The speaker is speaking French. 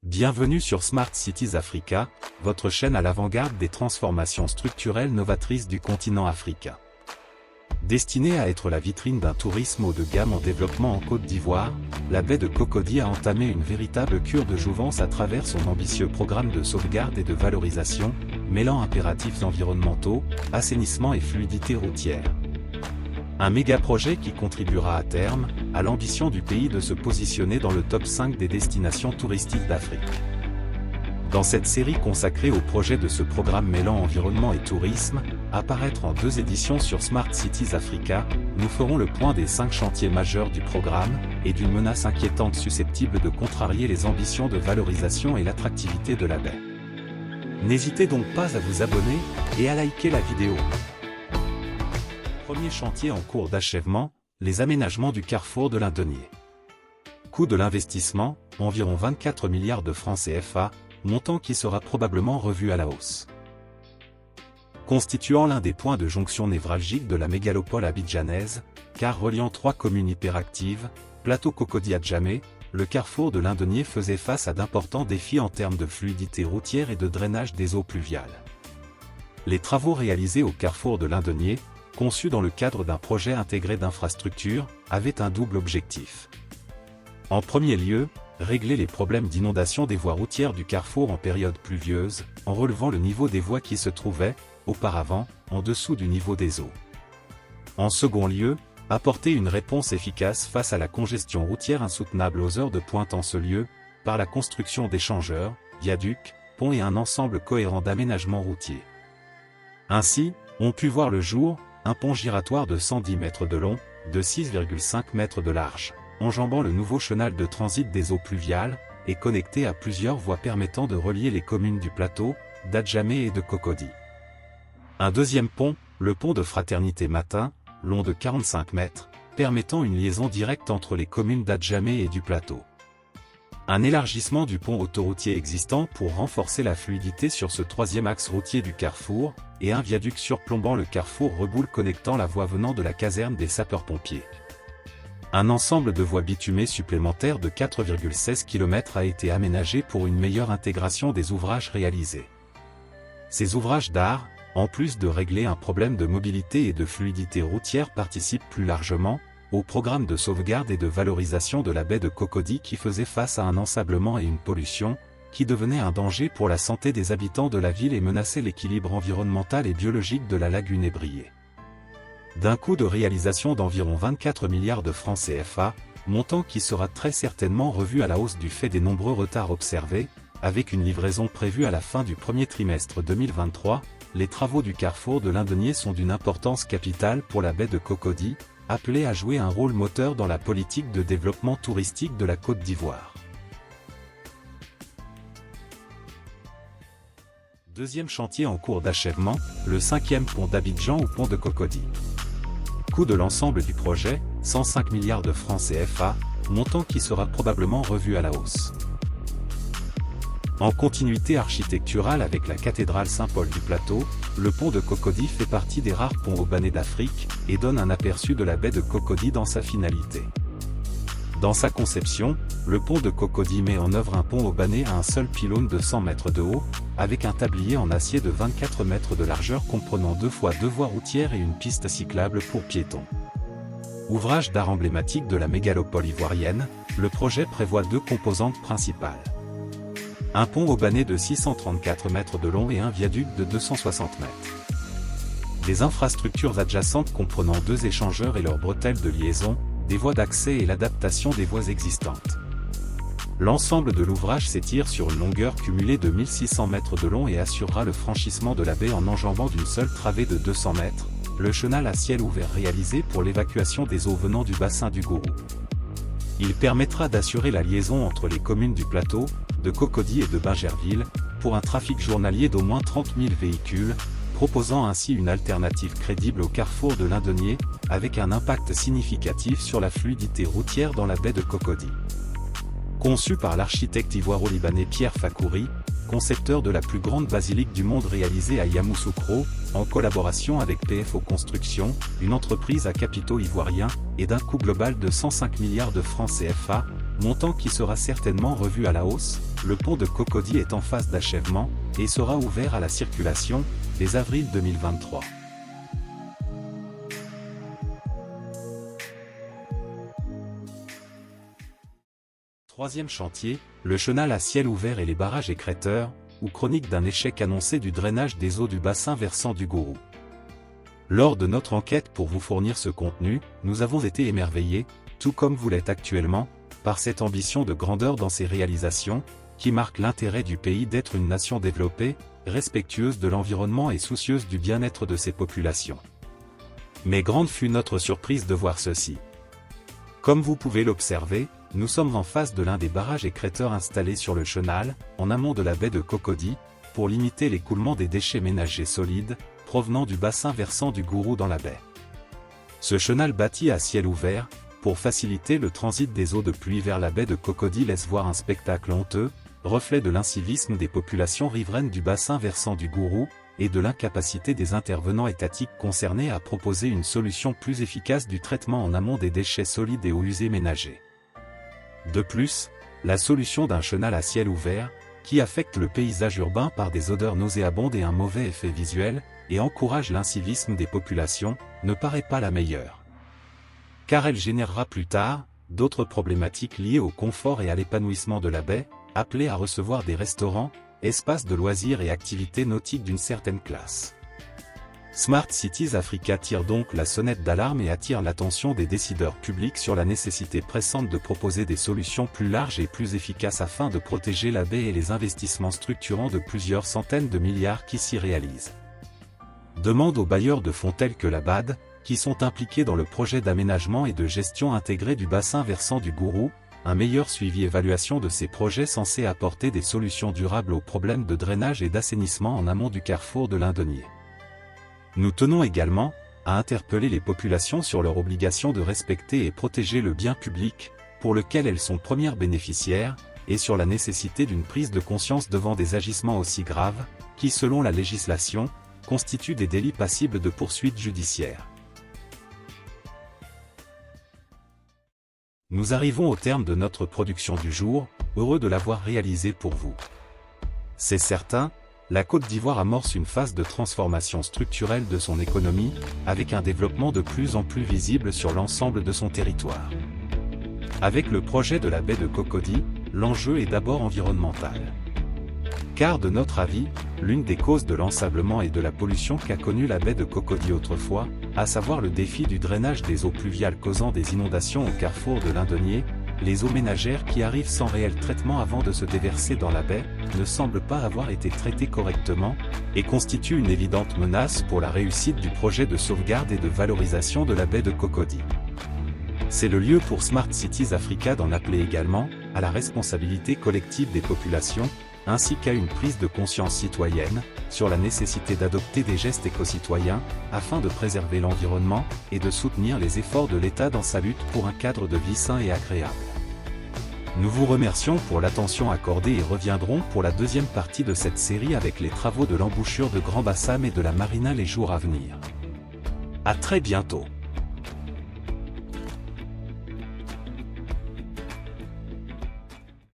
Bienvenue sur Smart Cities Africa, votre chaîne à l'avant-garde des transformations structurelles novatrices du continent africain. Destinée à être la vitrine d'un tourisme haut de gamme en développement en Côte d'Ivoire, la baie de Cocody a entamé une véritable cure de jouvence à travers son ambitieux programme de sauvegarde et de valorisation, mêlant impératifs environnementaux, assainissement et fluidité routière. Un méga-projet qui contribuera à terme, à l'ambition du pays de se positionner dans le top 5 des destinations touristiques d'Afrique. Dans cette série consacrée au projet de ce programme mêlant environnement et tourisme, à paraître en 2 éditions sur Smart Cities Africa, nous ferons le point des 5 chantiers majeurs du programme, et d'une menace inquiétante susceptible de contrarier les ambitions de valorisation et l'attractivité de la baie. N'hésitez donc pas à vous abonner, et à liker la vidéo. Premier chantier en cours d'achèvement, les aménagements du carrefour de l'Indenier. Coût de l'investissement, environ 24 milliards de francs CFA, montant qui sera probablement revu à la hausse. Constituant l'un des points de jonction névralgique de la mégalopole abidjanaise, car reliant 3 communes hyperactives, Plateau Cocody-Adjamé, le carrefour de l'Indenier faisait face à d'importants défis en termes de fluidité routière et de drainage des eaux pluviales. Les travaux réalisés au carrefour de l'Indenier, conçu dans le cadre d'un projet intégré d'infrastructure, avait un double objectif. En premier lieu, régler les problèmes d'inondation des voies routières du carrefour en période pluvieuse, en relevant le niveau des voies qui se trouvaient, auparavant, en dessous du niveau des eaux. En second lieu, apporter une réponse efficace face à la congestion routière insoutenable aux heures de pointe en ce lieu, par la construction d'échangeurs, viaducs, ponts et un ensemble cohérent d'aménagements routiers. Ainsi, ont pu voir le jour, un pont giratoire de 110 mètres de long, de 6,5 mètres de large, enjambant le nouveau chenal de transit des eaux pluviales, et connecté à plusieurs voies permettant de relier les communes du plateau, d'Adjamé et de Cocody. Un deuxième pont, le pont de Fraternité Matin, long de 45 mètres, permettant une liaison directe entre les communes d'Adjamé et du plateau. Un élargissement du pont autoroutier existant pour renforcer la fluidité sur ce 3e axe routier du carrefour, et un viaduc surplombant le carrefour Reboul connectant la voie venant de la caserne des sapeurs-pompiers. Un ensemble de voies bitumées supplémentaires de 4,16 km a été aménagé pour une meilleure intégration des ouvrages réalisés. Ces ouvrages d'art, en plus de régler un problème de mobilité et de fluidité routière, participent plus largement au programme de sauvegarde et de valorisation de la baie de Cocody qui faisait face à un ensablement et une pollution, qui devenait un danger pour la santé des habitants de la ville et menaçait l'équilibre environnemental et biologique de la lagune ébriée. D'un coût de réalisation d'environ 24 milliards de francs CFA, montant qui sera très certainement revu à la hausse du fait des nombreux retards observés, avec une livraison prévue à la fin du premier trimestre 2023, les travaux du carrefour de l'Indenier sont d'une importance capitale pour la baie de Cocody, appelée à jouer un rôle moteur dans la politique de développement touristique de la Côte d'Ivoire. Deuxième chantier en cours d'achèvement, le 5e pont d'Abidjan ou pont de Cocody. Coût de l'ensemble du projet, 105 milliards de francs CFA, montant qui sera probablement revu à la hausse. En continuité architecturale avec la cathédrale Saint-Paul du Plateau, le pont de Cocody fait partie des rares ponts haubanais d'Afrique, et donne un aperçu de la baie de Cocody dans sa finalité. Dans sa conception, le pont de Cocody met en œuvre un pont haubané à un seul pylône de 100 mètres de haut, avec un tablier en acier de 24 mètres de largeur comprenant 2 fois 2 voies routières et une piste cyclable pour piétons. Ouvrage d'art emblématique de la mégalopole ivoirienne, le projet prévoit 2 composantes principales. Un pont haubané de 634 mètres de long et un viaduc de 260 mètres. Des infrastructures adjacentes comprenant 2 échangeurs et leurs bretelles de liaison, des voies d'accès et l'adaptation des voies existantes. L'ensemble de l'ouvrage s'étire sur une longueur cumulée de 1600 mètres de long et assurera le franchissement de la baie en enjambant d'une seule travée de 200 mètres, le chenal à ciel ouvert réalisé pour l'évacuation des eaux venant du bassin du Gourou. Il permettra d'assurer la liaison entre les communes du plateau, de Cocody et de Bingerville, pour un trafic journalier d'au moins 30 000 véhicules, proposant ainsi une alternative crédible au carrefour de l'Indenier, avec un impact significatif sur la fluidité routière dans la baie de Cocody. Conçu par l'architecte ivoiro-libanais Pierre Fakouri, concepteur de la plus grande basilique du monde réalisée à Yamoussoukro, en collaboration avec PFO Construction, une entreprise à capitaux ivoiriens, et d'un coût global de 105 milliards de francs CFA, montant qui sera certainement revu à la hausse. Le pont de Cocody est en phase d'achèvement et sera ouvert à la circulation dès avril 2023. Troisième chantier, le chenal à ciel ouvert et les barrages écrêteurs, ou chronique d'un échec annoncé du drainage des eaux du bassin versant du Gourou. Lors de notre enquête pour vous fournir ce contenu, nous avons été émerveillés, tout comme vous l'êtes actuellement, par cette ambition de grandeur dans ses réalisations, qui marque l'intérêt du pays d'être une nation développée, respectueuse de l'environnement et soucieuse du bien-être de ses populations. Mais grande fut notre surprise de voir ceci. Comme vous pouvez l'observer, nous sommes en face de l'un des barrages écrêteurs installés sur le chenal, en amont de la baie de Cocody, pour limiter l'écoulement des déchets ménagers solides, provenant du bassin versant du Gourou dans la baie. Ce chenal bâti à ciel ouvert, pour faciliter le transit des eaux de pluie vers la baie de Cocody, laisse voir un spectacle honteux, reflet de l'incivisme des populations riveraines du bassin versant du Gourou, et de l'incapacité des intervenants étatiques concernés à proposer une solution plus efficace du traitement en amont des déchets solides et eaux usées ménagers. De plus, la solution d'un chenal à ciel ouvert, qui affecte le paysage urbain par des odeurs nauséabondes et un mauvais effet visuel, et encourage l'incivisme des populations, ne paraît pas la meilleure. Car elle générera plus tard, d'autres problématiques liées au confort et à l'épanouissement de la baie, appelée à recevoir des restaurants, espaces de loisirs et activités nautiques d'une certaine classe. Smart Cities Africa tire donc la sonnette d'alarme et attire l'attention des décideurs publics sur la nécessité pressante de proposer des solutions plus larges et plus efficaces afin de protéger la baie et les investissements structurants de plusieurs centaines de milliards qui s'y réalisent. Demande aux bailleurs de fonds tels que la BAD, qui sont impliqués dans le projet d'aménagement et de gestion intégrée du bassin versant du Gourou, un meilleur suivi-évaluation de ces projets censés apporter des solutions durables aux problèmes de drainage et d'assainissement en amont du carrefour de l'Indenier. Nous tenons également à interpeller les populations sur leur obligation de respecter et protéger le bien public, pour lequel elles sont premières bénéficiaires, et sur la nécessité d'une prise de conscience devant des agissements aussi graves, qui selon la législation, constituent des délits passibles de poursuites judiciaires. Nous arrivons au terme de notre production du jour, heureux de l'avoir réalisée pour vous. C'est certain, la Côte d'Ivoire amorce une phase de transformation structurelle de son économie, avec un développement de plus en plus visible sur l'ensemble de son territoire. Avec le projet de la baie de Cocody, l'enjeu est d'abord environnemental. Car de notre avis, l'une des causes de l'ensablement et de la pollution qu'a connue la baie de Cocody autrefois, à savoir le défi du drainage des eaux pluviales causant des inondations au carrefour de l'Indenier, les eaux ménagères qui arrivent sans réel traitement avant de se déverser dans la baie, ne semblent pas avoir été traitées correctement, et constituent une évidente menace pour la réussite du projet de sauvegarde et de valorisation de la baie de Cocody. C'est le lieu pour Smart Cities Africa d'en appeler également à la responsabilité collective des populations, ainsi qu'à une prise de conscience citoyenne, sur la nécessité d'adopter des gestes éco-citoyens, afin de préserver l'environnement, et de soutenir les efforts de l'État dans sa lutte pour un cadre de vie sain et agréable. Nous vous remercions pour l'attention accordée et reviendrons pour la deuxième partie de cette série avec les travaux de l'embouchure de Grand Bassam et de la marina les jours à venir. À très bientôt.